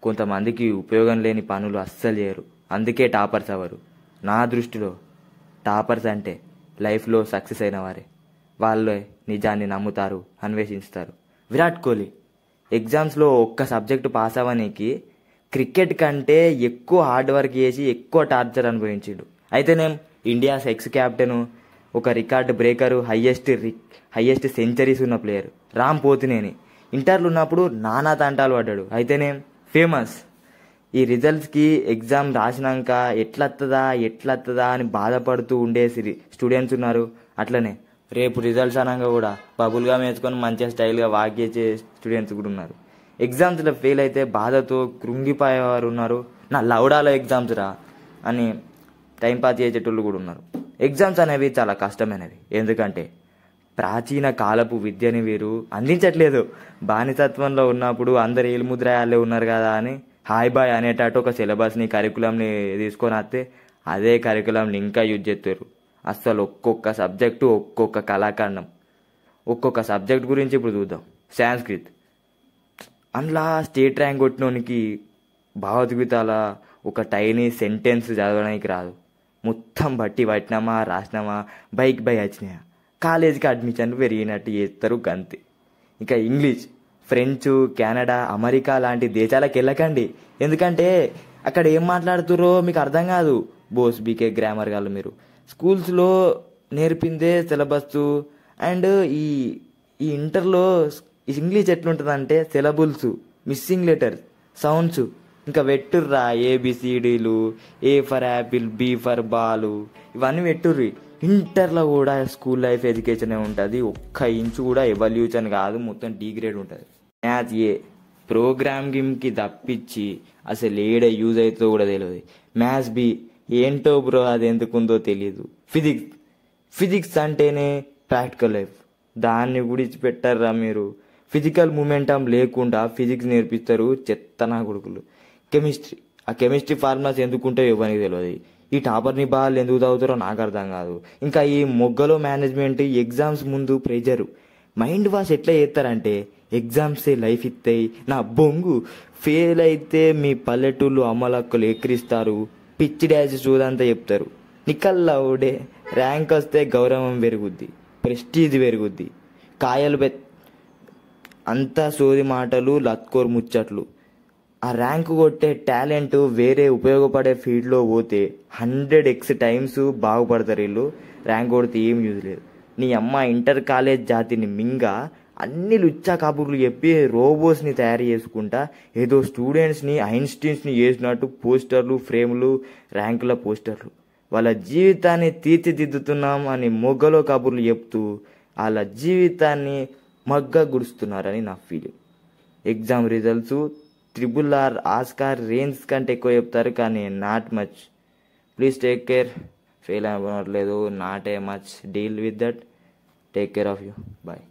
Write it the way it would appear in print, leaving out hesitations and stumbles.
కొంతమందికి ఉపయోగం లేని పనులు అస్సలు చేయరు, అందుకే టాపర్స్ అవ్వరు. నా దృష్టిలో టాపర్స్ అంటే లైఫ్లో సక్సెస్ అయిన వారే. వాళ్ళే నిజాన్ని నమ్ముతారు, అన్వేషిస్తారు. విరాట్ కోహ్లీ ఎగ్జామ్స్లో ఒక్క సబ్జెక్టు పాస్ అవ్వనీకి క్రికెట్ కంటే ఎక్కువ హార్డ్ వర్క్ చేసి ఎక్కువ టార్చర్ అనుభవించిండు. అయితేనేం ఇండియాస్ ఎక్స్ క్యాప్టెను, ఒక రికార్డు బ్రేకరు, హయ్యెస్ట్ సెంచరీస్ ఉన్న ప్లేయర్ రామ్ పోతినేని ఇంటర్లు ఉన్నప్పుడు నానా తంటాలు పడ్డాడు. అయితేనేం ఫేమస్. ఈ రిజల్ట్స్కి ఎగ్జామ్ రాసినాక ఎట్లత్తదా అని బాధపడుతూ ఉండే స్టూడెంట్స్ ఉన్నారు. అట్లనే రేపు రిజల్ట్స్ అనగా కూడా బబుల్గా వేసుకొని మంచిగా స్టైల్గా వాక్ చేసే స్టూడెంట్స్ కూడా ఉన్నారు. ఎగ్జామ్స్లో ఫెయిల్ అయితే బాధతో కృంగిపోయేవారు ఉన్నారు. నా లౌడాలో ఎగ్జామ్స్ రా అని టైంపాస్ చేసేటోళ్ళు కూడా ఉన్నారు. ఎగ్జామ్స్ అనేవి చాలా కష్టమైనవి, ఎందుకంటే ప్రాచీన కాలపు విద్యని వీరు అందించట్లేదు. బానిసత్వంలో ఉన్నప్పుడు అందరు ఏలుముద్రయాలే ఉన్నారు కదా అని హాయ్ బాయ్ అనేటట్టు ఒక సిలబస్ని, కరికులంని తీసుకొని వస్తే అదే కరికులంని ఇంకా యూజ్ చేస్తారు. అస్సలు ఒక్కొక్క సబ్జెక్టు ఒక్కొక్క కళాఖండం. ఒక్కొక్క సబ్జెక్ట్ గురించి ఇప్పుడు చూద్దాం. సాంస్క్రిత్, అందులో స్టేట్ ర్యాంక్ కొట్టినోనికి భగవద్గీతల ఒక టైనీ సెంటెన్స్ చదవడానికి రాదు. మొత్తం బట్టి పట్టినామా, రాసినామా, బైక్ బై వచ్చినాయా, కాలేజీకి అడ్మిషన్లు పెరిగినట్టు చేస్తారు గంతే. ఇక ఇంగ్లీష్, ఫ్రెంచ్, కెనడా, అమెరికా లాంటి దేశాలకు వెళ్ళకండి, ఎందుకంటే అక్కడ ఏం మాట్లాడుతురో మీకు అర్థం కాదు. బోస్ బీకే గ్రామర్ గాళ్ళు మీరు. స్కూల్స్లో నేర్పిందే సిలబస్. అండ్ ఈ ఇంటర్లో ఇంగ్లీష్ ఎట్లుంటుందంటే సిలబుల్స్, మిస్సింగ్ లెటర్స్, సౌండ్స్, ఇంకా వెట్టుర్రా ఏబిసిడీలు, A for apple, B for ball, ఇవన్నీ వెట్టుర్రి. ఇంటర్లో కూడా స్కూల్ లైఫ్ ఎడ్యుకేషనే ఉంటుంది. ఒక్క ఇంచు కూడా ఎవల్యూషన్ కాదు, మొత్తం డిగ్రేడ్ ఉంటుంది. మ్యాథ్స్ ఏ ప్రోగ్రామింగ్కి తప్పించి అసలు ఏడ యూజ్ అవుతుందో కూడా తెలియదు. మ్యాథ్స్ బి ఏంటో బ్రో, అది ఎందుకుందో తెలియదు. ఫిజిక్స్ అంటేనే ప్రాక్టికల్ లైఫ్, దాన్ని విడిచిపెట్టారా మీరు. ఫిజికల్ మూమెంటం లేకుండా ఫిజిక్స్ నేర్పిస్తారు చెత్తనా కొడుకులు. ఆ కెమిస్ట్రీ ఫార్ములాస్ ఎందుకుంటే ఇవ్వనికి తెలియదు. ఈ టాపర్ని బాల్ ఎందుకు తాగుతారో నాకు అర్థం కాదు. ఇంకా ఈ మొగ్గలో మేనేజ్మెంట్, ఎగ్జామ్స్ ముందు ప్రెజరు, మైండ్ వాష్ ఎట్లా చేస్తారంటే ఎగ్జామ్సే లైఫ్ ఇస్తాయి నా బొంగు. ఫెయిల్ అయితే మీ పల్లెటూళ్ళు అమ్మలక్కలు ఎక్కిరిస్తారు, పిచ్చి డాన్స్ చూదంతా చెప్తారు. నికల్లా ఓడే ర్యాంక్ వస్తే గౌరవం పెరుగుద్ది, ప్రెస్టీజ్ పెరుగుద్ది. కాయలు అంతా సోది మాటలు, లత్కోర్ ముచ్చట్లు. ఆ ర్యాంక్ కొట్టే టాలెంట్ వేరే ఉపయోగపడే ఫీల్డ్లో పోతే 100x టైమ్స్ బాగుపడతారు వీళ్ళు. ర్యాంక్ కొడితే ఏం యూజ్ లేదు. నీ అమ్మ ఇంటర్ కాలేజ్ జాతిని మింగా అన్ని లుచ్చా కబుర్లు చెప్పి రోబోస్ని తయారు చేసుకుంటా ఏదో స్టూడెంట్స్ని ఐన్స్టీన్స్ని చేసినట్టు పోస్టర్లు, ఫ్రేములు, ర్యాంకుల పోస్టర్లు. వాళ్ళ జీవితాన్ని తీర్చిదిద్దుతున్నాం అని మొగ్గలో కబుర్లు చెప్తూ వాళ్ళ జీవితాన్ని మగ్గా గుడుస్తున్నారని నా feeling. Exam results RRR, Oscar range కంటే ఎక్కువ చెప్తారు, కానీ not much. Please take care. Fail అవ్వట్లేదు, not a much, deal with that. Take care of you. Bye.